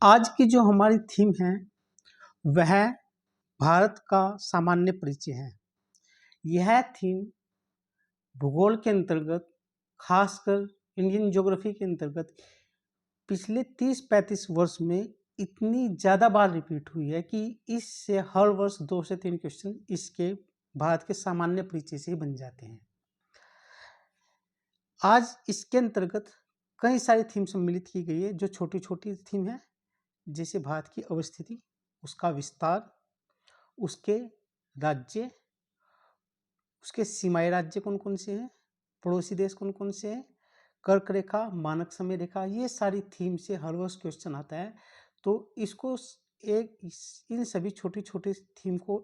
आज की जो हमारी थीम है वह भारत का सामान्य परिचय है। यह थीम भूगोल के अंतर्गत, खासकर इंडियन ज्योग्राफी के अंतर्गत पिछले 30-35 वर्ष में इतनी ज़्यादा बार रिपीट हुई है कि इससे हर वर्ष 2 से 3 क्वेश्चन इसके भारत के सामान्य परिचय से ही बन जाते हैं। आज इसके अंतर्गत कई सारी थीम सम्मिलित की गई है जो छोटी-छोटी थीम है, जैसे भारत की अवस्थिति, उसका विस्तार, उसके राज्य, उसके सीमाई राज्य कौन-कौन से हैं, पड़ोसी देश कौन-कौन से हैं, कर्क रेखा, मानक समय रेखा, ये सारी थीम से हर वर्ष क्वेश्चन आता है। तो इसको इन सभी छोटी-छोटी थीम को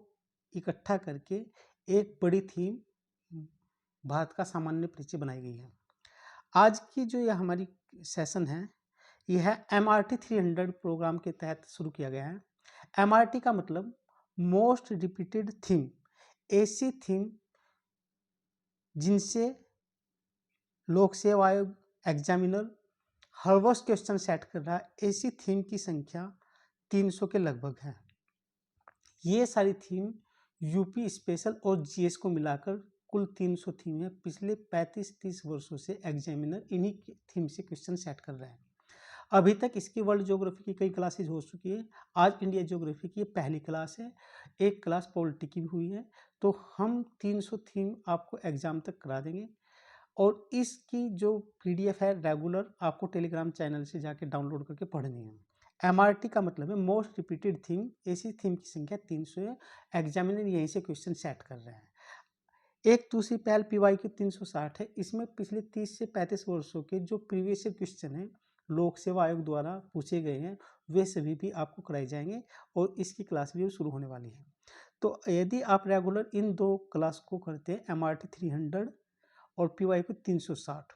इकट्ठा करके एक बड़ी थीम भारत का सामान्य परिचय बनाई गई है। आज की जो यह हमारी सेशन है, यह MRT 300 प्रोग्राम के तहत शुरू किया गया है। MRT का मतलब मोस्ट रिपीटेड थीम, ऐसी थीम जिनसे लोक सेवा आयोग, एग्जामिनर हर वर्ष क्वेश्चन सेट कर रहा है, ऐसी थीम की संख्या 300 के लगभग है। ये सारी थीम यूपी स्पेशल और जीएस को मिलाकर कुल 300 थीम है। पिछले 35-30 वर्षों से एग्जामिनर इन्हीं थीम से क्वेश्चन सेट कर रहे हैं। अभी तक इसकी वर्ल्ड ज्योग्राफी की कई क्लासेज हो चुकी है। आज इंडिया ज्योग्राफी की पहली क्लास है, एक क्लास पॉलिटी की भी हुई है। तो हम 300 थीम आपको एग्जाम तक करा देंगे और इसकी जो पीडीएफ है रेगुलर आपको टेलीग्राम चैनल से जाके डाउनलोड करके पढ़नी है। MRT का मतलब है मोस्ट रिपीटेड थीम, ऐसी थीम की संख्या 300 है। एग्जामिनर यहीं से क्वेश्चन सेट कर रहे हैं। एक दूसरी पहल PYQ 360 है। इसमें पिछले 30 से 35 वर्षों के जो प्रीवियस क्वेश्चन हैं लोक सेवा आयोग द्वारा पूछे गए हैं, वे सभी भी आपको कराए जाएंगे और इसकी क्लास भी शुरू होने वाली है। तो यदि आप रेगुलर इन दो क्लास को करते हैं, MRT 300 और PYQ 360,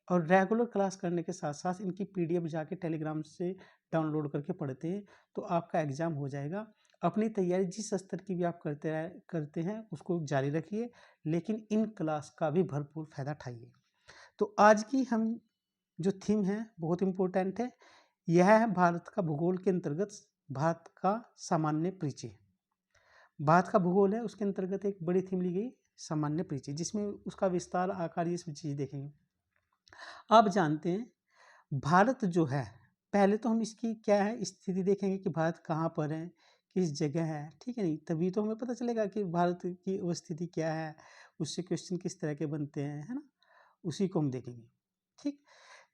और रेगुलर क्लास करने के साथ साथ इनकी PDF जाके टेलीग्राम से डाउनलोड करके पढ़ते हैं, तो आपका एग्ज़ाम हो जाएगा। अपनी तैयारी जिस स्तर की भी आप करते हैं उसको जारी रखिए, लेकिन इन क्लास का भी भरपूर फ़ायदा उठाइए। तो आज की हम जो थीम है बहुत इम्पोर्टेंट है। यह है भारत का भूगोल के अंतर्गत भारत का सामान्य परिचय। भारत का भूगोल है, उसके अंतर्गत एक बड़ी थीम ली गई सामान्य परिचय, जिसमें उसका विस्तार, आकार, ये सब चीज़ देखेंगे। आप जानते हैं भारत जो है, पहले तो हम इसकी क्या है स्थिति देखेंगे कि भारत कहाँ पर है, किस जगह है, ठीक है नहीं, तभी तो हमें पता चलेगा कि भारत की अवस्थिति क्या है, उससे क्वेश्चन किस तरह के बनते हैं, है ना, उसी को हम देखेंगे। ठीक,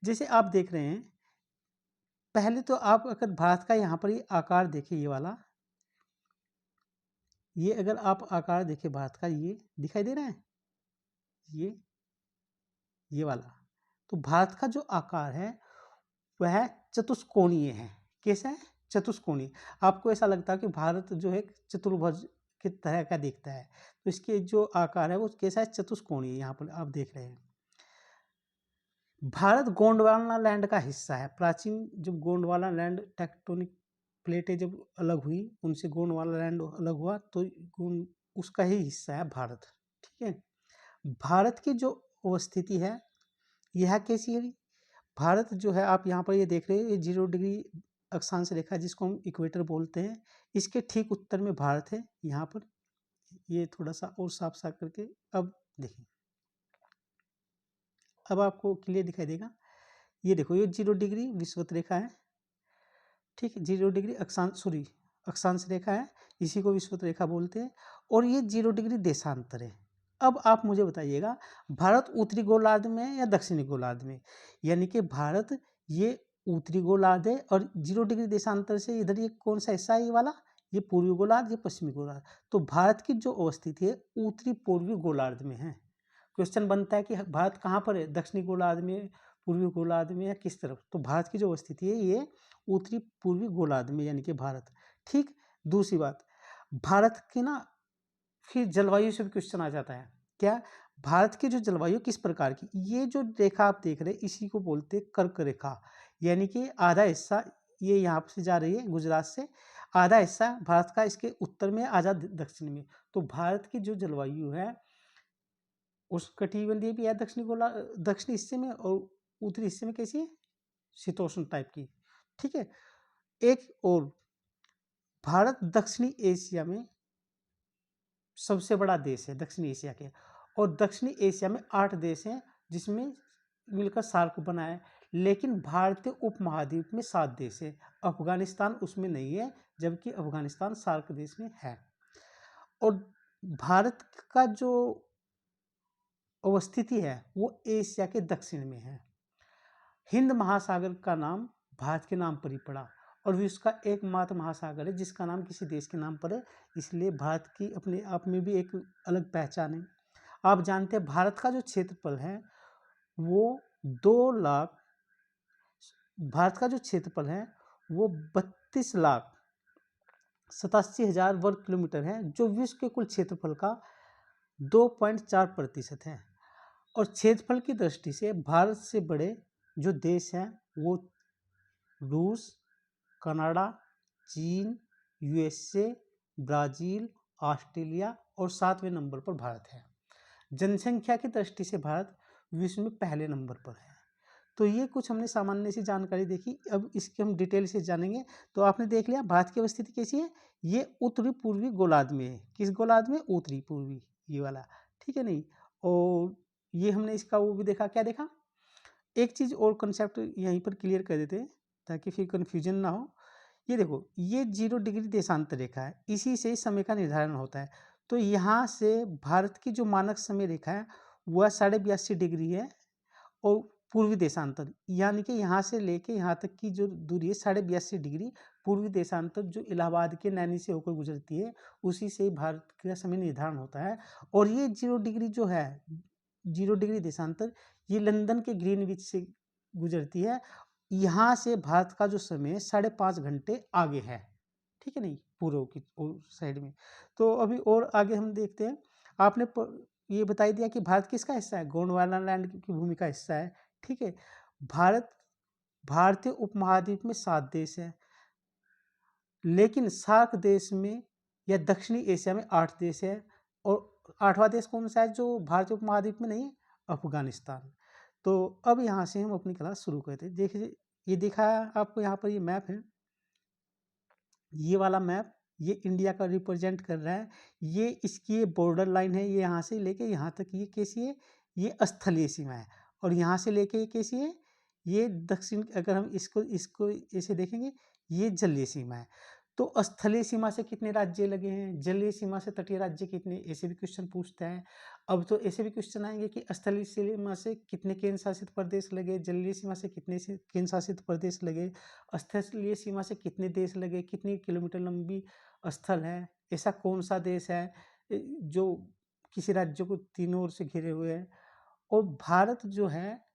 जैसे आप देख रहे हैं, पहले तो आप अगर भारत का यहाँ पर ये आकार देखें, ये वाला, ये अगर आप आकार देखें भारत का, ये दिखाई दे रहा है, ये वाला, तो भारत का जो आकार है वह चतुष्कोणीय है। कैसा है? चतुष्कोणीय। आपको ऐसा लगता है कि भारत जो है चतुर्भुज की तरह का दिखता है, तो इसके जो आकार है वो कैसा है? चतुष्कोणीय। यहाँ पर आप देख रहे हैं, भारत गोंडवाना लैंड का हिस्सा है। प्राचीन जब गोंडवाना लैंड टेक्टोनिक प्लेटें जब अलग हुई, उनसे गोंडवाना लैंड अलग हुआ, तो उसका ही हिस्सा है भारत। ठीक है, भारत की जो अवस्थिति है यह कैसी है? भारत जो है, आप यहाँ पर ये देख रहे हैं, ये 0 डिग्री अक्षांश रेखा जिसको हम इक्वेटर बोलते हैं, इसके ठीक उत्तर में भारत है। यहाँ पर ये थोड़ा सा और साफ साफ करके अब देखिए, अब आपको क्लियर दिखाई देगा। ये देखो, ये 0 डिग्री विषुवत रेखा है, ठीक है, 0 डिग्री अक्षांश रेखा है, इसी को विषुवत रेखा बोलते हैं, और ये 0 डिग्री देशांतर है। अब आप मुझे बताइएगा, भारत उत्तरी गोलार्ध में है या दक्षिणी गोलार्ध में? यानी कि भारत ये उत्तरी गोलार्ध है, और 0 डिग्री देशांतर से इधर ये कौन सा हिस्सा है? ये वाला, ये पूर्वी गोलार्ध, ये पश्चिमी गोलार्ध। तो भारत की जो अवस्थिति है उत्तरी पूर्वी गोलार्ध में है। क्वेश्चन बनता है कि भारत कहाँ पर है, दक्षिणी गोलार्ध में, पूर्वी गोलार्ध में, या किस तरफ? तो भारत की जो अवस्थिति है ये उत्तरी पूर्वी गोलार्ध में, यानी कि भारत। ठीक, दूसरी बात, भारत की ना फिर जलवायु से भी क्वेश्चन आ जाता है। क्या? भारत की जो जलवायु किस प्रकार की? ये जो रेखा आप देख रहे हैं इसी को बोलते हैं कर्क रेखा, यानी कि आधा हिस्सा ये यहाँ से जा रही है गुजरात से, आधा हिस्सा भारत का इसके उत्तर में, आधा दक्षिण में। तो भारत की जो जलवायु है उष्णकटिबंधीय भी है दक्षिणी हिस्से में, और उत्तरी हिस्से में कैसी है? शीतोष्ण टाइप की। ठीक है, एक और भारत दक्षिणी एशिया में सबसे बड़ा देश है दक्षिणी एशिया के, और दक्षिणी एशिया में 8 देश हैं जिसमें मिलकर सार्क बना है। लेकिन भारतीय उपमहाद्वीप में 7 देश है, अफगानिस्तान उसमें नहीं है, जबकि अफगानिस्तान सार्क देश में है। और भारत का जो अवस्थिति है वो एशिया के दक्षिण में है। हिंद महासागर का नाम भारत के नाम पर ही पड़ा, और विश्व का एकमात्र महासागर है जिसका नाम किसी देश के नाम पर है, इसलिए भारत की अपने आप में भी एक अलग पहचान है। आप जानते हैं भारत का जो क्षेत्रफल है वो 2 लाख, भारत का जो क्षेत्रफल है वो 32,87,000 वर्ग किलोमीटर है, जो विश्व के कुल क्षेत्रफल का 2.4% है। और क्षेत्रफल की दृष्टि से भारत से बड़े जो देश हैं वो रूस, कनाडा, चीन, यूएसए, ब्राज़ील, ऑस्ट्रेलिया और 7वें नंबर पर भारत है। जनसंख्या की दृष्टि से भारत विश्व में पहले नंबर पर है। तो ये कुछ हमने सामान्य सी जानकारी देखी, अब इसके हम डिटेल से जानेंगे। तो आपने देख लिया भारत की अवस्थिति कैसी है, ये उत्तरी पूर्वी गोलार्ध में है। किस गोलार्ध में? उत्तरी पूर्वी, ये वाला, ठीक है नहीं। और ये हमने इसका वो भी देखा, क्या देखा, एक चीज़ और कंसेप्ट यहीं पर क्लियर कर देते हैं ताकि फिर कन्फ्यूजन ना हो। ये देखो, ये 0 डिग्री देशांतर रेखा है, इसी से समय का निर्धारण होता है। तो यहाँ से भारत की जो मानक समय रेखा है वह 82.5 डिग्री है, और पूर्वी देशांतर यानी कि यहाँ से लेके यहाँ तक की जो दूरी है 82.5 डिग्री, पूर्वी देशांतर जो इलाहाबाद के नैनी से होकर गुजरती है, उसी से भारत का समय निर्धारण होता है। और ये 0 डिग्री जो है, 0 डिग्री देशांतर, ये लंदन के ग्रीनविच से गुजरती है। यहाँ से भारत का जो समय 5.5 घंटे आगे है, ठीक है नहीं, पूर्व की साइड में। तो अभी और आगे हम देखते हैं। आपने ये बता ही दिया कि भारत किसका हिस्सा है, गोंडवाना लैंड की भूमि का हिस्सा है, ठीक है। भारत, भारतीय उपमहाद्वीप में 7 देश हैं, लेकिन सार्क देश में या दक्षिणी एशिया में 8 देश है, और 8वां देश कौन सा है जो भारतीय उपमहाद्वीप में नहीं है? अफगानिस्तान। तो अब यहाँ से हम अपनी क्लास शुरू करते हैं। देखिए, ये दिखा है आपको, यहाँ पर ये मैप है, ये वाला मैप, ये इंडिया का रिप्रेजेंट कर रहा है। ये इसकी ये बॉर्डर लाइन है, ये यहाँ से लेके यहाँ तक ये कैसी है, ये स्थलीय सीमा है। और यहाँ से लेके ये कैसी है, ये दक्षिण, अगर हम इसको इसको ऐसे देखेंगे, ये जलीय सीमा है। तो स्थलीय सीमा से कितने राज्य लगे हैं, जलीय सीमा से तटीय राज्य कितने, ऐसे भी क्वेश्चन पूछता है। अब तो ऐसे भी क्वेश्चन आएंगे कि स्थलीय सीमा से कितने केंद्र शासित प्रदेश लगे, जलीय सीमा से कितने केंद्र शासित प्रदेश लगे, स्थलीय सीमा से कितने देश लगे, कितनी किलोमीटर लंबी स्थल है, ऐसा कौन सा देश है जो किसी राज्य को तीनों ओर से घिरे हुए है। और भारत जो है,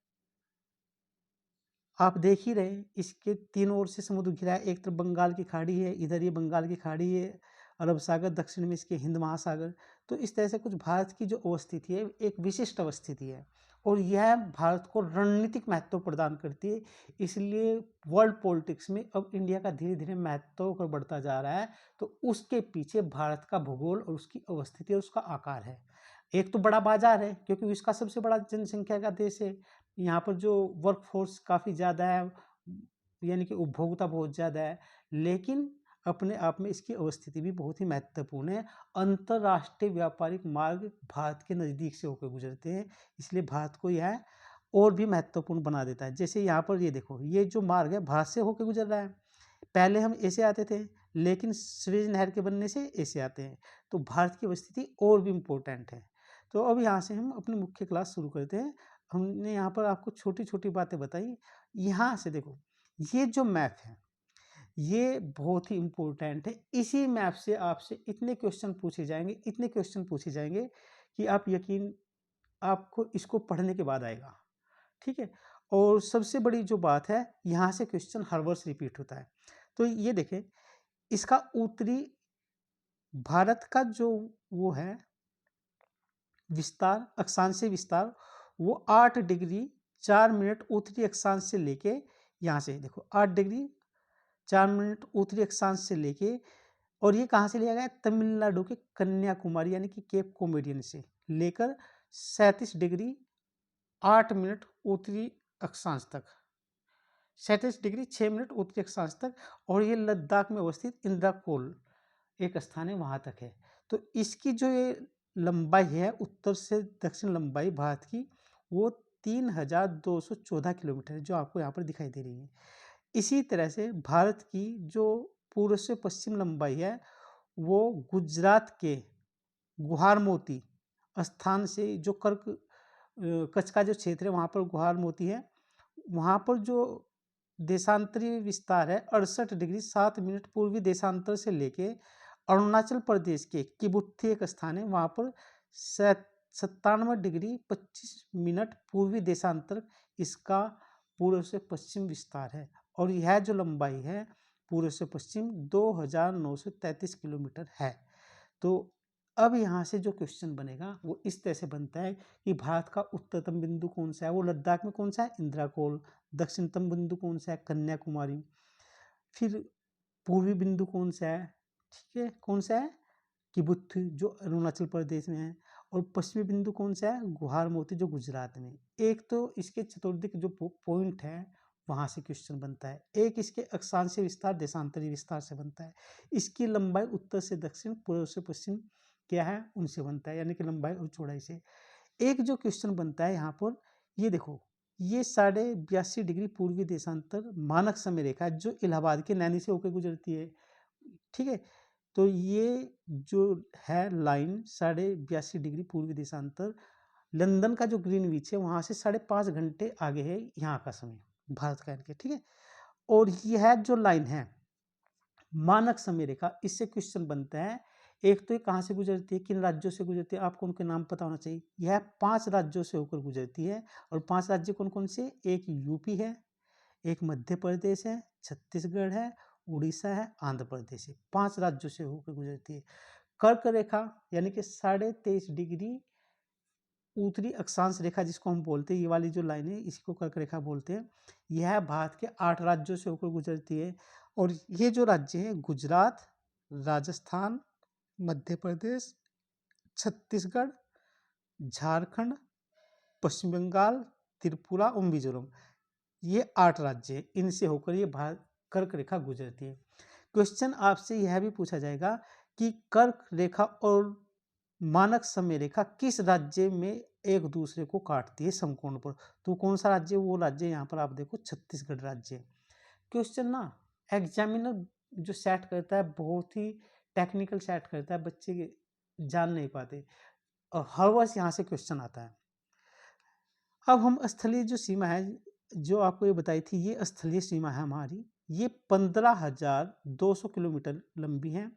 आप देख ही रहे, इसके तीनों ओर से समुद्र घिरा है। एक तरफ बंगाल की खाड़ी है, इधर ये बंगाल की खाड़ी है, अरब सागर, दक्षिण में इसके हिंद महासागर। तो इस तरह से कुछ भारत की जो अवस्थिति है, एक विशिष्ट अवस्थिति है, और यह भारत को रणनीतिक महत्व प्रदान करती है। इसलिए वर्ल्ड पॉलिटिक्स में अब इंडिया का धीरे धीरे महत्व कर बढ़ता जा रहा है। तो उसके पीछे भारत का भूगोल और उसकी अवस्थिति और उसका आकार है। एक तो बड़ा बाजार है, क्योंकि विश्व का सबसे बड़ा जनसंख्या का देश है, यहाँ पर जो वर्क फोर्स काफ़ी ज़्यादा है, यानी कि उपभोक्ता बहुत ज़्यादा है। लेकिन अपने आप में इसकी अवस्थिति भी बहुत ही महत्वपूर्ण है। अंतर्राष्ट्रीय व्यापारिक मार्ग भारत के नज़दीक से होकर गुजरते हैं, इसलिए भारत को यह और भी महत्वपूर्ण बना देता है। जैसे यहाँ पर ये देखो, ये जो मार्ग है भारत से होकर गुजर रहा है। पहले हम ऐसे आते थे, लेकिन स्वेज नहर के बनने से ऐसे आते हैं। तो भारत की अवस्थिति और भी इम्पोर्टेंट है। तो अब यहाँ से हम अपनी मुख्य क्लास शुरू करते हैं। हमने यहाँ पर आपको छोटी छोटी बातें बताई। यहाँ से देखो, ये जो मैप है ये बहुत ही इम्पोर्टेंट है। इसी मैप से आपसे इतने क्वेश्चन पूछे जाएंगे, इतने क्वेश्चन पूछे जाएंगे कि आप यकीन, आपको इसको पढ़ने के बाद आएगा, ठीक है। और सबसे बड़ी जो बात है, यहाँ से क्वेश्चन हर वर्ष रिपीट होता है। तो ये देखें, इसका उत्तरी भारत का जो वो है विस्तार, अक्षांशीय विस्तार, वो 8 डिग्री 4 मिनट उत्तरी अक्षांश से लेके, यहाँ से देखो 8 डिग्री 4 मिनट उत्तरी अक्षांश से लेके, और ये कहाँ से लिया गया है, तमिलनाडु के कन्याकुमारी यानी कि केप कोमेडियन से लेकर 37 डिग्री 8 मिनट उत्तरी अक्षांश तक। डिग्री 6 मिनट उत्तरी अक्षांश तक, और ये लद्दाख में अवस्थित इंद्राकोल एक स्थान है, वहाँ तक है। तो इसकी जो ये लंबाई है, उत्तर से दक्षिण लंबाई भारत की, वो 3214 किलोमीटर है, जो आपको यहाँ पर दिखाई दे रही है। इसी तरह से भारत की जो पूर्व से पश्चिम लंबाई है, वो गुजरात के गुहार मोती स्थान से जो कच्छ का जो क्षेत्र है, वहाँ पर गुहार मोती है, वहाँ पर जो देशांतरीय विस्तार है 68 डिग्री 7 मिनट पूर्वी देशांतर से लेके अरुणाचल प्रदेश के किबुत्थी एक स्थान है, वहाँ पर 97 डिग्री 25 मिनट पूर्वी देशांतर इसका पूर्व से पश्चिम विस्तार है। और यह जो लंबाई है पूर्व से पश्चिम 2933 किलोमीटर है। तो अब यहाँ से जो क्वेश्चन बनेगा वो इस तरह से बनता है कि भारत का उत्तरतम बिंदु कौन सा है, वो लद्दाख में कौन सा है, इंद्राकोल। दक्षिणतम बिंदु कौन सा है, कन्याकुमारी। फिर पूर्वी बिंदु कौन सा है, ठीक है, कौन सा है, किबुत्थी जो अरुणाचल प्रदेश में है। और पश्चिमी बिंदु कौन सा है, गुहार मोती जो गुजरात में। एक तो इसके चतुर्दिक जो पॉइंट है वहाँ से क्वेश्चन बनता है, एक इसके अक्षांशीय विस्तार देशांतरी विस्तार से बनता है। इसकी लंबाई उत्तर से दक्षिण पूर्व से पश्चिम क्या है उनसे बनता है, यानी कि लंबाई और चौड़ाई से। एक जो क्वेश्चन बनता है यहाँ पर, ये देखो, ये 82.5 डिग्री पूर्वी देशांतर मानक समय रेखा जो इलाहाबाद के नैनी से होकर गुजरती है, ठीक है। तो ये जो है लाइन 82.5 डिग्री पूर्वी देशांतर लंदन का जो ग्रीनविच है वहाँ से 5.5 घंटे आगे है यहाँ का समय भारत का, इनके, ठीक है। और यह जो लाइन है मानक समय रेखा, इससे क्वेश्चन बनता है, एक तो ये कहाँ से गुजरती है, किन राज्यों से गुजरती है, आपको उनके नाम पता होना चाहिए। यह 5 राज्यों से होकर गुजरती है, और 5 राज्य कौन कौन से, एक यूपी है, एक मध्य प्रदेश है, छत्तीसगढ़ है, उड़ीसा है, आंध्र प्रदेश है। 5 राज्यों से होकर गुजरती है। कर्क रेखा यानी कि 23.5 डिग्री उत्तरी अक्षांश रेखा जिसको हम बोलते हैं, ये वाली जो लाइन है इसी को कर्क रेखा बोलते हैं। यह भारत के 8 राज्यों से होकर गुजरती है, और ये जो राज्य है गुजरात, राजस्थान, मध्य प्रदेश, छत्तीसगढ़, झारखंड, पश्चिम बंगाल, त्रिपुरा और मिजोरम, ये 8 राज्य हैं, इनसे होकर ये भारत कर्क रेखा गुजरती है। क्वेश्चन आपसे यह भी पूछा जाएगा कि कर्क रेखा और मानक समय रेखा किस राज्य में एक दूसरे को काटती है समकोण पर, तो कौन सा राज्य, वो राज्य यहाँ पर आप देखो छत्तीसगढ़ राज्य। क्वेश्चन ना एग्जामिनर जो सेट करता है बहुत ही टेक्निकल सेट करता है, बच्चे जान नहीं पाते, और हर वर्ष यहाँ से क्वेश्चन आता है। अब हम स्थलीय जो सीमा है जो आपको ये बताई थी, ये स्थलीय सीमा है हमारी, ये 15,200 किलोमीटर लंबी है,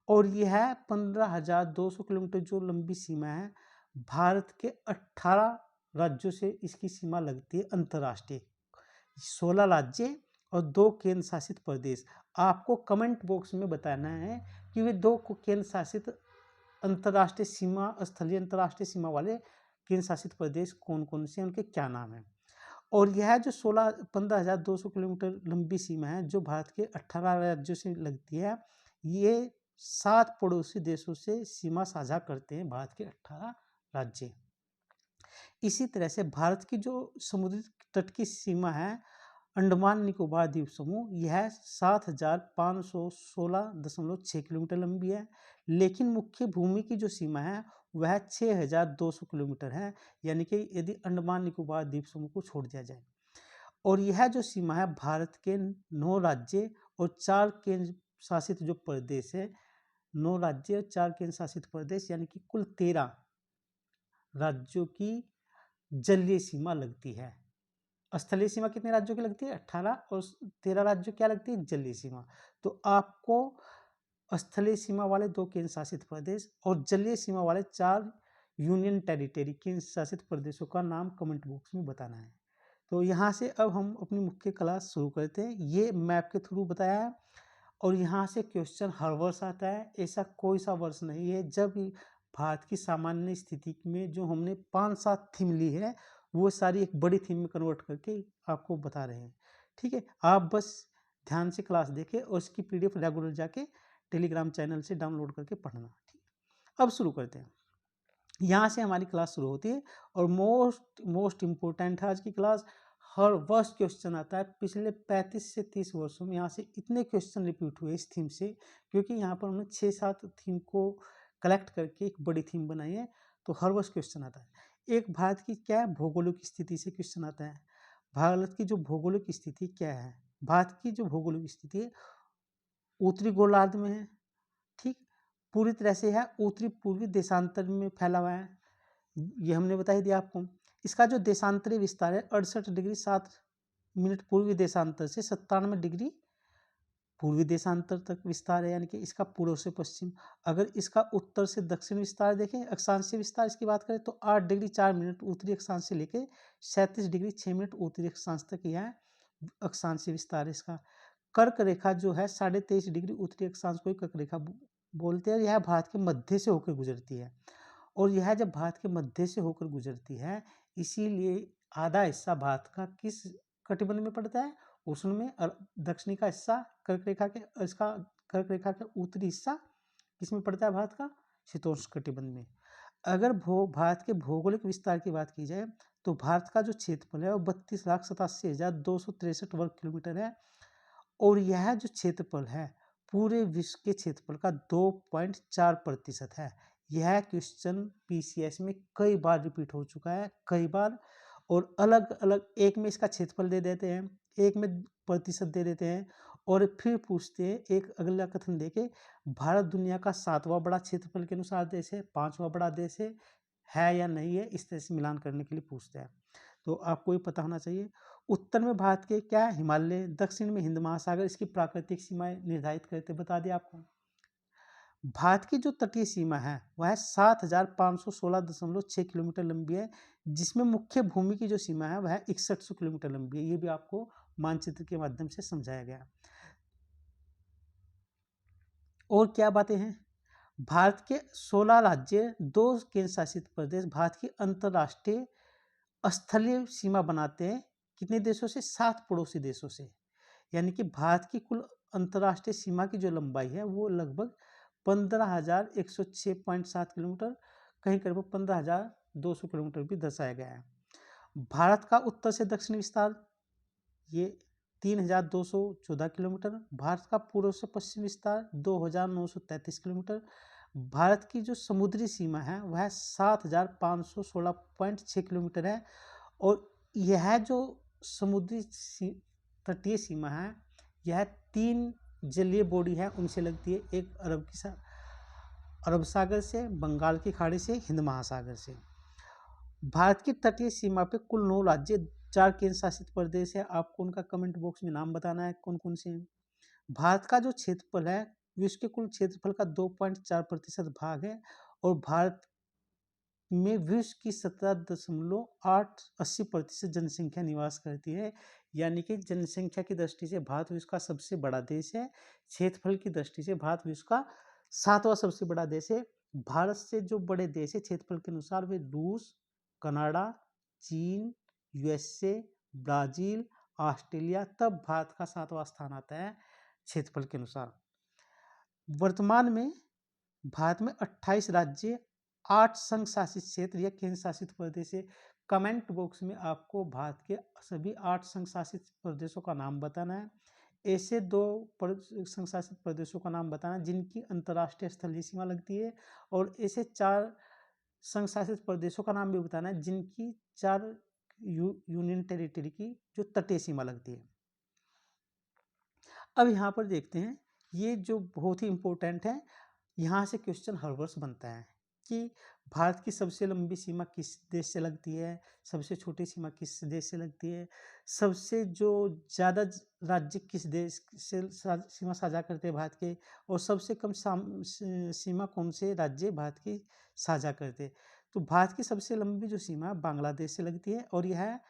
और यह 15,200 किलोमीटर जो लंबी सीमा है भारत के 18 राज्यों से इसकी सीमा लगती है अंतर्राष्ट्रीय, 16 राज्य और 2 केंद्र शासित प्रदेश। आपको कमेंट बॉक्स में बताना है कि वे 2 केंद्र शासित अंतर्राष्ट्रीय सीमा, स्थलीय अंतर्राष्ट्रीय सीमा वाले केंद्र शासित प्रदेश कौन कौन से हैं, उनके क्या नाम हैं। और यह जो 15,200 किलोमीटर लंबी सीमा है जो भारत के 18 राज्यों से लगती है, ये 7 पड़ोसी देशों से सीमा साझा करते हैं भारत के 18 राज्य। इसी तरह से भारत की जो समुद्री तट की सीमा है अंडमान निकोबार द्वीप समूह, यह 7,516.6 किलोमीटर लंबी है, लेकिन मुख्य भूमि की जो सीमा है वह 6,200 किलोमीटर है, यानी कि यदि अंडमान निकोबार द्वीप समूह को छोड़ दिया जाए। और यह जो सीमा है भारत के 9 राज्य और 4 केंद्र शासित जो प्रदेश है, 9 राज्य और 4 केंद्र शासित प्रदेश, यानी कि कुल 13 राज्यों की जलीय सीमा लगती है। स्थलीय सीमा कितने राज्यों की लगती है, 18, और 13 राज्यों क्या लगती है, जलीय सीमा। तो आपको स्थलीय सीमा वाले 2 केंद्र शासित प्रदेश और जलीय सीमा वाले 4 यूनियन टेरिटरी केंद्र शासित प्रदेशों का नाम कमेंट बॉक्स में बताना है। तो यहाँ से अब हम अपनी मुख्य क्लास शुरू करते हैं। ये मैप के थ्रू बताया है, और यहाँ से क्वेश्चन हर वर्ष आता है, ऐसा कोई सा वर्ष नहीं है जब भारत की सामान्य स्थिति में जो हमने 5-7 थीम ली है वो सारी एक बड़ी थीम में कन्वर्ट करके आपको बता रहे हैं, ठीक है। आप बस ध्यान से क्लास देखें और इसकी PDF रेगुलर जाके टेलीग्राम चैनल से डाउनलोड करके पढ़ना, ठीक। अब शुरू करते हैं, यहाँ से हमारी क्लास शुरू होती है, और मोस्ट इम्पोर्टेंट है आज की क्लास, हर वर्ष क्वेश्चन आता है। पिछले 35 से 30 वर्षों में यहाँ से इतने क्वेश्चन रिपीट हुए इस थीम से, क्योंकि यहाँ पर उन्होंने 6-7 थीम को कलेक्ट करके एक बड़ी थीम बनाई है, तो हर वर्ष क्वेश्चन आता है। एक भारत की क्या है, भौगोलिक स्थिति से क्वेश्चन आता है। भारत की जो भौगोलिक स्थिति क्या है, भारत की जो भौगोलिक स्थिति है उत्तरी गोलार्ध में है, ठीक, पूरी तरह से है उत्तरी पूर्वी देशांतर में फैला हुआ है, ये हमने बता ही दिया आपको। इसका जो देशांतरी विस्तार है 68 डिग्री 7 मिनट पूर्वी देशांतर से 97 डिग्री पूर्वी देशांतर तक विस्तार है, यानी कि इसका पूर्व से पश्चिम। अगर इसका उत्तर से दक्षिण विस्तार देखें, अक्षांशीय विस्तार इसकी बात करें तो 8 डिग्री 4 मिनट उत्तरी अक्षांश से लेकर 37 डिग्री 6 मिनट उत्तरी अक्षांश तक यह अक्षांशीय विस्तार है इसका। कर्क रेखा जो है 23.5 डिग्री उत्तरी अक्षांश को कर्क रेखा बोलते हैं। यह भारत के मध्य से होकर गुजरती है, और यह जब भारत के मध्य से होकर गुजरती है, इसीलिए आधा हिस्सा भारत का किस कटिबंध में पड़ता है, उष्ण में, और दक्षिणी का हिस्सा कर्क रेखा के, इसका कर्क रेखा का उत्तरी हिस्सा किसमें पड़ता है, भारत का शीतोष्ण कटिबंध में। अगर भारत के भौगोलिक विस्तार की बात की जाए तो भारत का जो क्षेत्रफल है वो 32,87,263 वर्ग किलोमीटर है, और यह जो क्षेत्रफल है पूरे विश्व के क्षेत्रफल का 2.4% है। यह क्वेश्चन पीसीएस में कई बार रिपीट हो चुका है, कई बार, और अलग अलग, एक में इसका क्षेत्रफल दे देते हैं, एक में प्रतिशत दे देते हैं, और फिर पूछते हैं एक अगला कथन देके, भारत दुनिया का 7वां बड़ा क्षेत्रफल के अनुसार देश है, 5वां बड़ा देश है या नहीं है, इस तरह से मिलान करने के लिए पूछते हैं। तो आपको ये पता होना चाहिए। उत्तर में भारत के क्या है, हिमालय, दक्षिण में हिंद महासागर, इसकी प्राकृतिक सीमाएं निर्धारित करते बता दिया आपको। भारत की जो तटीय सीमा है वह 7,516.6 किलोमीटर लंबी है, जिसमें मुख्य भूमि की जो सीमा है वह 6100 किलोमीटर लंबी है। ये भी आपको मानचित्र के माध्यम से समझाया गया। और क्या बातें हैं, भारत के 16 राज्य, 2 केंद्र शासित प्रदेश भारत की अंतर्राष्ट्रीय स्थलीय सीमा बनाते हैं। कितने देशों से, 7 पड़ोसी देशों से। यानी कि भारत की कुल अंतर्राष्ट्रीय सीमा की जो लंबाई है वो लगभग 15,106.7 किलोमीटर, कहीं करीब 15,200 किलोमीटर भी दर्शाया गया है। भारत का उत्तर से दक्षिण विस्तार ये 3,214 किलोमीटर, भारत का पूर्व से पश्चिम विस्तार 2,933 किलोमीटर, भारत की जो समुद्री सीमा है वह 7,516.6 किलोमीटर है, और यह जो समुद्री तटीय सीमा है यह 3 जलीय बॉडी है उनसे लगती है, एक अरब सागर से, बंगाल की खाड़ी से, हिंद महासागर से। भारत की तटीय सीमा पे कुल 9 राज्य, 4 केंद्र शासित प्रदेश है। आपको उनका कमेंट बॉक्स में नाम बताना है कौन कौन से हैं। भारत का जो क्षेत्रफल है विश्व के कुल क्षेत्रफल का 2.4% भाग है, और भारत में विश्व की 17.880% जनसंख्या निवास करती है। यानी कि जनसंख्या की दृष्टि से भारत विश्व का सबसे बड़ा देश है, क्षेत्रफल की दृष्टि से भारत विश्व का 7वां सबसे बड़ा देश है। भारत से जो बड़े देश है क्षेत्रफल के अनुसार वे रूस, कनाडा, चीन, यूएसए, ब्राजील, ऑस्ट्रेलिया, तब भारत का 7वां स्थान आता है क्षेत्रफल के अनुसार। वर्तमान में भारत में 28 राज्य, 8 संघ शासित क्षेत्र या केंद्र शासित प्रदेश है। कमेंट बॉक्स में आपको भारत के सभी 8 संघ शासित प्रदेशों का नाम बताना है। ऐसे 2 संघ शासित प्रदेशों का नाम बताना जिनकी अंतर्राष्ट्रीय स्थलीय सीमा लगती है, और ऐसे 4 संघ शासित प्रदेशों का नाम भी बताना है जिनकी 4 यूनियन टेरिटरी की जो तटीय सीमा लगती है। अब यहाँ पर देखते हैं, ये जो बहुत ही इम्पोर्टेंट है, यहाँ से क्वेश्चन हर वर्ष बनता है कि भारत की सबसे लंबी सीमा किस देश से लगती है, सबसे छोटी सीमा किस देश से लगती है, सबसे जो ज़्यादा राज्य किस देश से सीमा साझा करते हैं भारत के, और सबसे कम सीमा कौन से राज्य भारत की साझा करते हैं। तो भारत की सबसे लंबी जो सीमा बांग्लादेश से लगती है, और यह है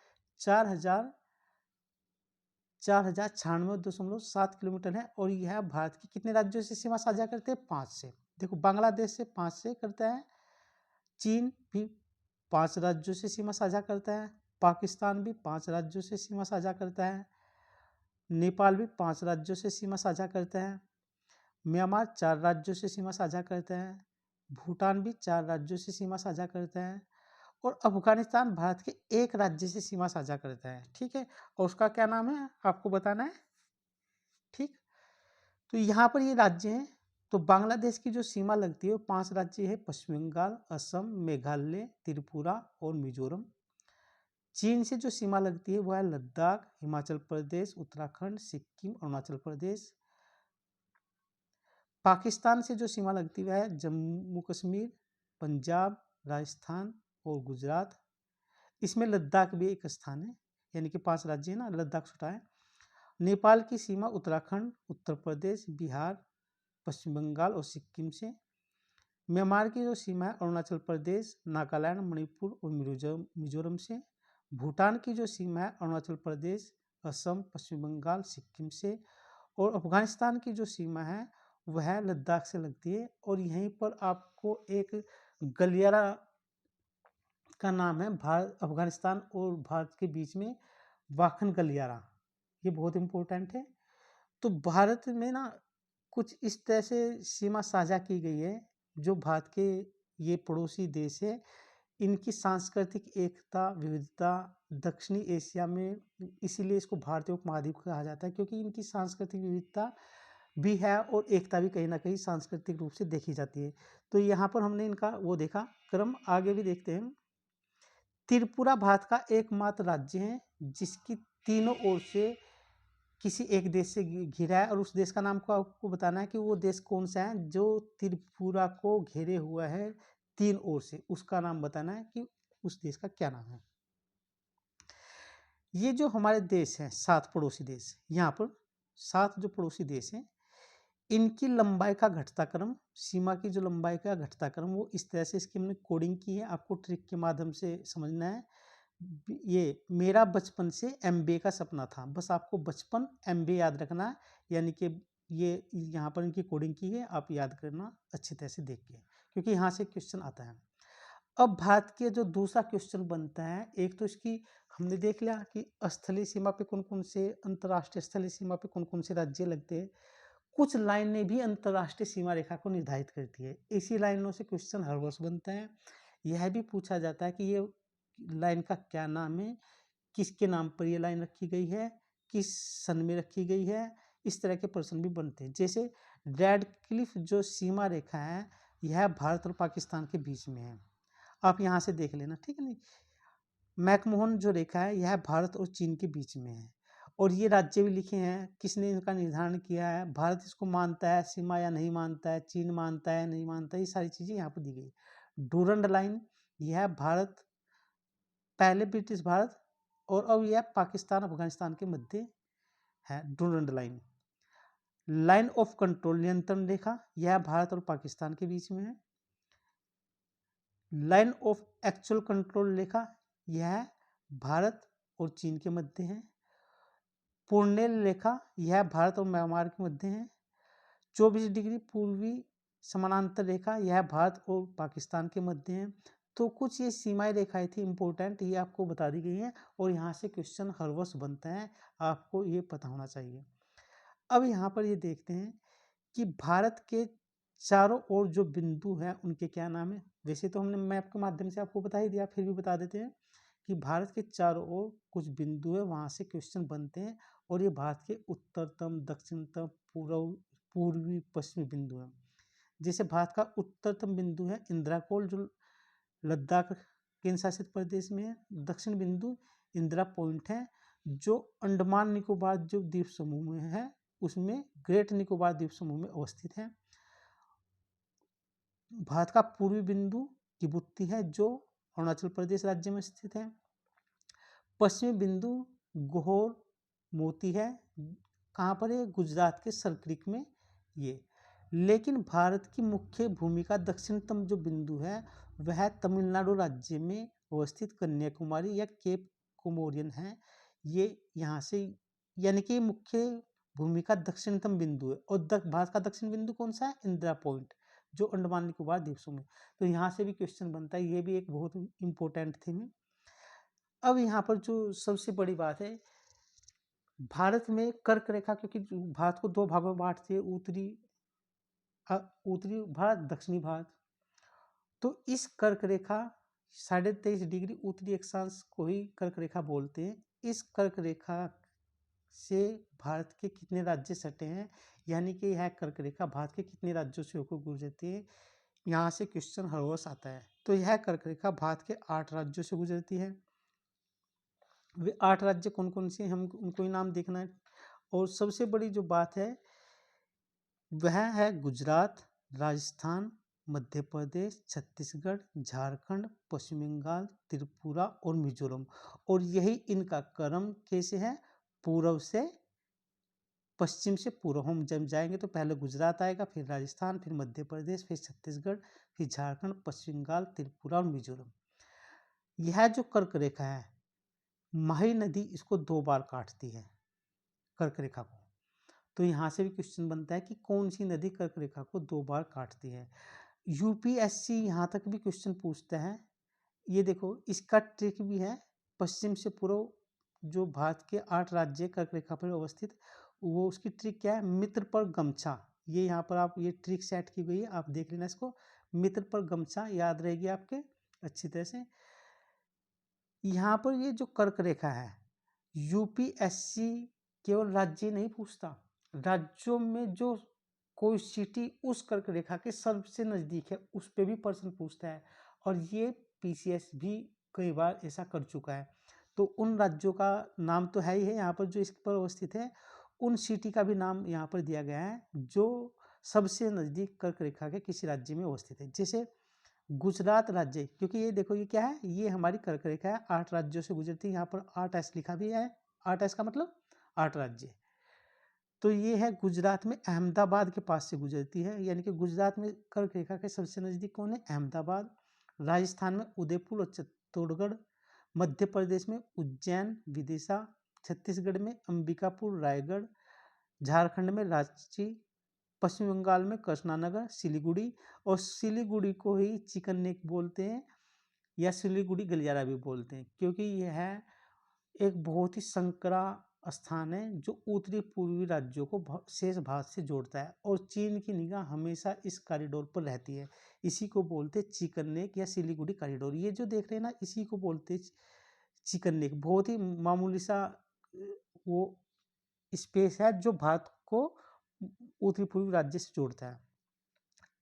4,096.7 किलोमीटर है, और यह भारत के कितने राज्यों से सीमा साझा करते हैं, 5 से। देखो, बांग्लादेश से 5 से करता है, चीन भी 5 राज्यों से सीमा साझा करता है, पाकिस्तान भी 5 राज्यों से सीमा साझा करता है, नेपाल भी 5 राज्यों से सीमा साझा करता है, म्यांमार 4 राज्यों से सीमा साझा करता है, भूटान भी 4 राज्यों से सीमा साझा करता है, और अफगानिस्तान भारत के एक राज्य से सीमा साझा करता है, ठीक है, और उसका क्या नाम है आपको बताना है, ठीक। तो यहाँ पर ये राज्य हैं। तो बांग्लादेश की जो सीमा लगती है वो 5 राज्य है, पश्चिम बंगाल, असम, मेघालय, त्रिपुरा और मिजोरम। चीन से जो सीमा लगती है वो है लद्दाख, हिमाचल प्रदेश, उत्तराखंड, सिक्किम, अरुणाचल प्रदेश। पाकिस्तान से जो सीमा लगती है जम्मू कश्मीर, पंजाब, राजस्थान और गुजरात। इसमें लद्दाख भी एक स्थान है, यानी कि 5 राज्य है ना, लद्दाख छोटा है। नेपाल की सीमा उत्तराखंड, उत्तर प्रदेश, बिहार, पश्चिम बंगाल और सिक्किम से। म्यांमार की जो सीमा है अरुणाचल प्रदेश, नागालैंड, मणिपुर और मिजोरम से। भूटान की जो सीमा है अरुणाचल प्रदेश, असम, पश्चिम बंगाल, सिक्किम से। और अफगानिस्तान की जो सीमा है वह लद्दाख से लगती है। और यहीं पर आपको एक गलियारा का नाम है, भारत अफगानिस्तान और भारत के बीच में वाखन गलियारा, ये बहुत इम्पोर्टेंट है। तो भारत में ना कुछ इस तरह से सीमा साझा की गई है, जो भारत के ये पड़ोसी देश है, इनकी सांस्कृतिक एकता विविधता दक्षिणी एशिया में, इसीलिए इसको भारतीय उपमहाद्वीप कहा जाता है, क्योंकि इनकी सांस्कृतिक विविधता भी है और एकता भी कहीं ना कहीं सांस्कृतिक रूप से देखी जाती है। तो यहाँ पर हमने इनका वो देखा क्रम, आगे भी देखते हैं। त्रिपुरा भारत का एकमात्र राज्य है जिसकी तीनों ओर से किसी एक देश से घिरा है, और उस देश का नाम को आपको बताना है कि वो देश कौन सा है जो त्रिपुरा को घेरे हुआ है तीन ओर से, उसका नाम बताना है कि उस देश का क्या नाम है। ये जो हमारे देश हैं 7 पड़ोसी देश, यहाँ पर 7 जो पड़ोसी देश हैं, इनकी लंबाई का घटता क्रम, सीमा की जो लंबाई का घटता क्रम, वो इस तरह से इसकी हमने कोडिंग की है, आपको ट्रिक के माध्यम से समझना है। ये मेरा बचपन से एमबीए का सपना था, बस आपको बचपन एमबीए याद रखना है, यानी कि ये यहाँ पर इनकी कोडिंग की है, आप याद करना अच्छी तरह से देख के, क्योंकि यहाँ से क्वेश्चन आता है। अब भारत के जो दूसरा क्वेश्चन बनता है, एक तो इसकी हमने देख लिया कि स्थलीय सीमा पे कौन कौन से, अंतर्राष्ट्रीय स्थलीय सीमा पे कौन कौन से राज्य लगते हैं। कुछ लाइनें भी अंतर्राष्ट्रीय सीमा रेखा को निर्धारित करती है, इसी लाइनों से क्वेश्चन हर वर्ष बनता है। यह भी पूछा जाता है कि ये लाइन का क्या नाम है, किसके नाम पर ये लाइन रखी गई है, किस सन में रखी गई है, इस तरह के प्रश्न भी बनते हैं। जैसे रेड क्लिफ जो सीमा रेखा है, यह भारत और पाकिस्तान के बीच में है, आप यहाँ से देख लेना, ठीक है नहीं। मैकमोहन जो रेखा है यह भारत और चीन के बीच में है, और ये राज्य भी लिखे हैं, किसने इनका निर्धारण किया है, भारत इसको मानता है सीमा या नहीं मानता है, चीन मानता है नहीं मानता है, ये सारी चीज़ें यहाँ पर दी गई। डूरंड लाइन, यह भारत, पहले ब्रिटिश भारत और अब यह पाकिस्तान अफगानिस्तान के मध्य है Durand line. Line of control, नियंत्रण रेखा, यह भारत और पाकिस्तान के बीच में है। लाइन ऑफ एक्चुअल कंट्रोल रेखा, यह भारत और चीन के मध्य है। पूर्णेल रेखा, यह भारत और म्यांमार के मध्य है। 24 डिग्री पूर्वी समानांतर रेखा, यह भारत और पाकिस्तान के मध्य है। तो कुछ ये सीमाएं रेखाएं थी इंपॉर्टेंट, ये आपको बता दी गई हैं, और यहाँ से क्वेश्चन हर वर्ष बनता है, आपको ये पता होना चाहिए। अब यहाँ पर ये देखते हैं कि भारत के चारों ओर जो बिंदु हैं उनके क्या नाम है। वैसे तो हमने मैप के माध्यम से आपको बता ही दिया, फिर भी बता देते हैं कि भारत के चारों ओर कुछ बिंदु है, वहाँ से क्वेश्चन बनते हैं, और ये भारत के उत्तरतम, दक्षिणतम, पूर्वी पश्चिमी बिंदु है। जैसे भारत का उत्तरतम बिंदु है इंदिरा कोल, जो लद्दाख केंद्र शासित प्रदेश में है। दक्षिण बिंदु इंदिरा पॉइंट है, जो अंडमान निकोबार जो द्वीप समूह में है, उसमें ग्रेट निकोबार द्वीप समूह में अवस्थित है। भारत का पूर्वी बिंदु तिब्बती है, जो अरुणाचल प्रदेश राज्य में स्थित है। पश्चिमी बिंदु गोहर मोती है, कहाँ पर है, गुजरात के सरक्रिक में ये। लेकिन भारत की मुख्य भूमिका दक्षिणतम जो बिंदु है वह तमिलनाडु राज्य में अवस्थित कन्याकुमारी या केप कोमोरियन है, ये यहाँ से, यानी कि मुख्य भूमिका दक्षिणतम बिंदु है। और भारत का दक्षिण बिंदु कौन सा है, इंदिरा पॉइंट, जो अंडमान निकोबार द्वीप समूह में। तो यहाँ से भी क्वेश्चन बनता है, ये भी एक बहुत इंपॉर्टेंट थीम है। अब यहाँ पर जो सबसे बड़ी बात है, भारत में कर्क रेखा, क्योंकि भारत को 2 भागों में बांटती है, उत्तरी भारत, दक्षिणी भारत। तो इस कर्क रेखा 23.5 डिग्री उत्तरी अक्षांश को ही कर्क रेखा बोलते हैं। इस कर्क रेखा से भारत के कितने राज्य सटे हैं, यानी कि यह कर्क रेखा भारत के कितने राज्यों से होकर गुजरती है, यहाँ से क्वेश्चन हर वर्ष आता है। तो यह कर्क रेखा भारत के 8 राज्यों से गुजरती है। वे 8 राज्य कौन कौन से, हम उनको ही नाम देखना है। और सबसे बड़ी जो बात है वह है गुजरात, राजस्थान, मध्य प्रदेश, छत्तीसगढ़, झारखंड, पश्चिम बंगाल, त्रिपुरा और मिजोरम। और यही इनका क्रम कैसे है, पूर्व से पश्चिम से पूर्व। हम जब जाएंगे तो पहले गुजरात आएगा, फिर राजस्थान, फिर मध्य प्रदेश, फिर छत्तीसगढ़, फिर झारखंड, पश्चिम बंगाल, त्रिपुरा और मिजोरम। यह जो कर्क रेखा है, माही नदी इसको 2 बार काटती है कर्क रेखा को। तो यहाँ से भी क्वेश्चन बनता है कि कौन सी नदी कर्क रेखा को 2 बार काटती है। यूपीएससी यहाँ तक भी क्वेश्चन पूछता है। ये देखो, इसका ट्रिक भी है। पश्चिम से पूर्व जो भारत के 8 राज्य कर्क रेखा पर अवस्थित, वो उसकी ट्रिक क्या है, मित्र पर गमछा। ये यहाँ पर आप ये ट्रिक सेट की गई है, आप देख लेना इसको। मित्र पर गमछा याद रहेगी आपके अच्छी तरह से। यहाँ पर ये जो कर्क रेखा है, यूपीएससी केवल राज्य नहीं पूछता, राज्यों में जो कोई सिटी उस कर्क रेखा के सबसे नजदीक है उस पे भी प्रश्न पूछता है। और ये पीसीएस भी कई बार ऐसा कर चुका है। तो उन राज्यों का नाम तो है ही है यहाँ पर जो इस पर अवस्थित है, उन सिटी का भी नाम यहाँ पर दिया गया है जो सबसे नजदीक कर्क रेखा के किसी राज्य में अवस्थित है। जैसे गुजरात राज्य, क्योंकि ये देखो ये क्या है, ये हमारी कर्क रेखा है, 8 राज्यों से गुजरती है। यहाँ पर 8S लिखा भी है, 8S का मतलब 8 राज्य। तो ये है गुजरात में अहमदाबाद के पास से गुजरती है, यानी कि गुजरात में कर्क रेखा के सबसे नज़दीक कौन है, अहमदाबाद। राजस्थान में उदयपुर और चित्तौड़गढ़, मध्य प्रदेश में उज्जैन, विदिशा, छत्तीसगढ़ में अंबिकापुर, रायगढ़, झारखंड में रांची, पश्चिम बंगाल में कृष्णानगर, सिलीगुड़ी। और सिलीगुड़ी को ही चिकन नेक बोलते हैं या सिलीगुड़ी गलियारा भी बोलते हैं, क्योंकि यह एक बहुत ही संकरा स्थान है जो उत्तरी पूर्वी राज्यों को शेष भारत से जोड़ता है। और चीन की निगाह हमेशा इस कॉरिडोर पर रहती है। इसी को बोलते चिकन नेक या सिलीगुड़ी कॉरिडोर। ये जो देख रहे हैं ना, इसी को बोलते चिकन नेक। बहुत ही मामूली सा वो स्पेस है जो भारत को उत्तरी पूर्वी राज्य से जोड़ता है।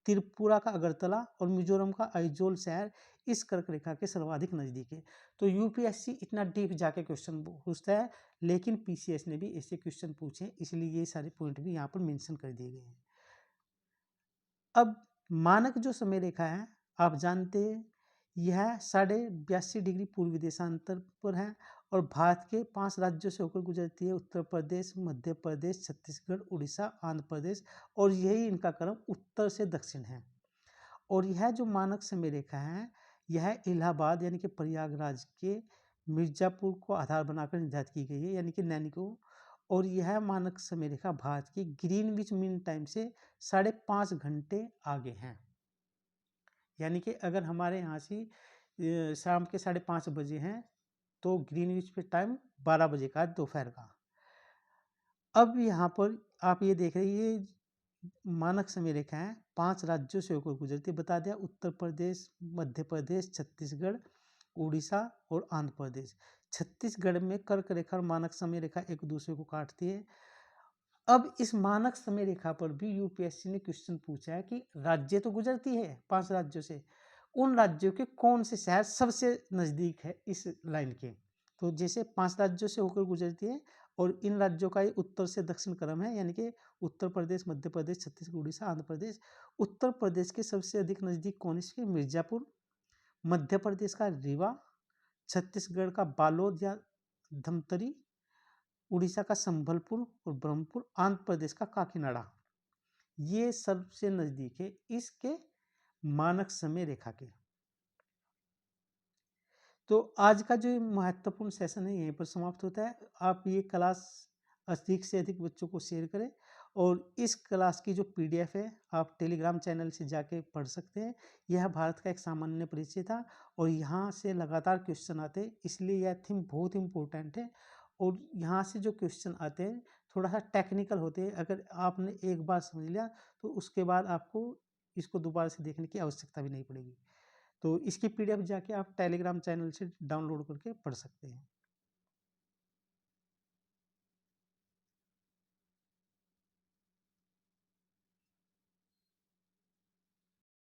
त्रिपुरा का अगरतला और मिजोरम का आइजोल शहर इस कर्क रेखा के सर्वाधिक नजदीक है। तो यूपीएससी इतना डीप जाके क्वेश्चन पूछता है, लेकिन पीसीएस ने भी ऐसे क्वेश्चन पूछे, इसलिए ये सारे पॉइंट भी यहाँ पर मेंशन कर दिए गए हैं। अब मानक जो समय रेखा है, आप जानते हैं यह 82.5 डिग्री पूर्वी देशांतर पर है और भारत के 5 राज्यों से होकर गुजरती है, उत्तर प्रदेश, मध्य प्रदेश, छत्तीसगढ़, उड़ीसा, आंध्र प्रदेश। और यही इनका क्रम उत्तर से दक्षिण है। और यह जो मानक समय रेखा है, यह इलाहाबाद यानी कि प्रयागराज के मिर्जापुर को आधार बनाकर निर्धारित की गई है, यानी कि नैनी। और यह मानक समय रेखा भारत की ग्रीनविच मीन टाइम से 5.5 घंटे आगे हैं। यानी कि अगर हमारे यहाँ से शाम के 5:30 बजे हैं, तो ग्रीनविच पे टाइम 12 बजे का दोपहर का। अब यहाँ पर आप ये देख रहे हैं, ये मानक समय रेखा है, 5 राज्यों से होकर गुजरती है। बता दिया, उत्तर प्रदेश, मध्य प्रदेश, छत्तीसगढ़, उड़ीसा और आंध्र प्रदेश। छत्तीसगढ़ में कर्क रेखा और मानक समय रेखा एक दूसरे को काटती है। अब इस मानक समय रेखा पर भी यूपीएससी ने क्वेश्चन पूछा है कि राज्य तो गुजरती है 5 राज्यों से, उन राज्यों के कौन से शहर सबसे नजदीक है इस लाइन के। तो जैसे 5 राज्यों से होकर गुजरती है और इन राज्यों का उत्तर से दक्षिण क्रम है, यानी कि उत्तर प्रदेश, मध्य प्रदेश, छत्तीसगढ़, उड़ीसा, आंध्र प्रदेश। उत्तर प्रदेश के सबसे अधिक नजदीक कौन है, मिर्जापुर। मध्य प्रदेश का रीवा, छत्तीसगढ़ का बालोद या धमतरी, उड़ीसा का संबलपुर और ब्रह्मपुर, आंध्र प्रदेश का काकीनाडा। ये सबसे नजदीक है इसके मानक समय रेखा के। तो आज का जो महत्वपूर्ण सेशन है यहीं पर समाप्त होता है। आप ये क्लास अधिक से अधिक बच्चों को शेयर करें और इस क्लास की जो पीडीएफ है आप टेलीग्राम चैनल से जाके पढ़ सकते हैं। यह भारत का एक सामान्य परिचय था और यहाँ से लगातार क्वेश्चन आते हैं, इसलिए यह थीम बहुत इम्पोर्टेंट है। और यहाँ से जो क्वेश्चन आते हैं थोड़ा सा टेक्निकल होते हैं, अगर आपने एक बार समझ लिया तो उसके बाद आपको इसको दोबारा से देखने की आवश्यकता भी नहीं पड़ेगी। तो इसकी पीडीएफ जाके आप टेलीग्राम चैनल से डाउनलोड करके पढ़ सकते हैं।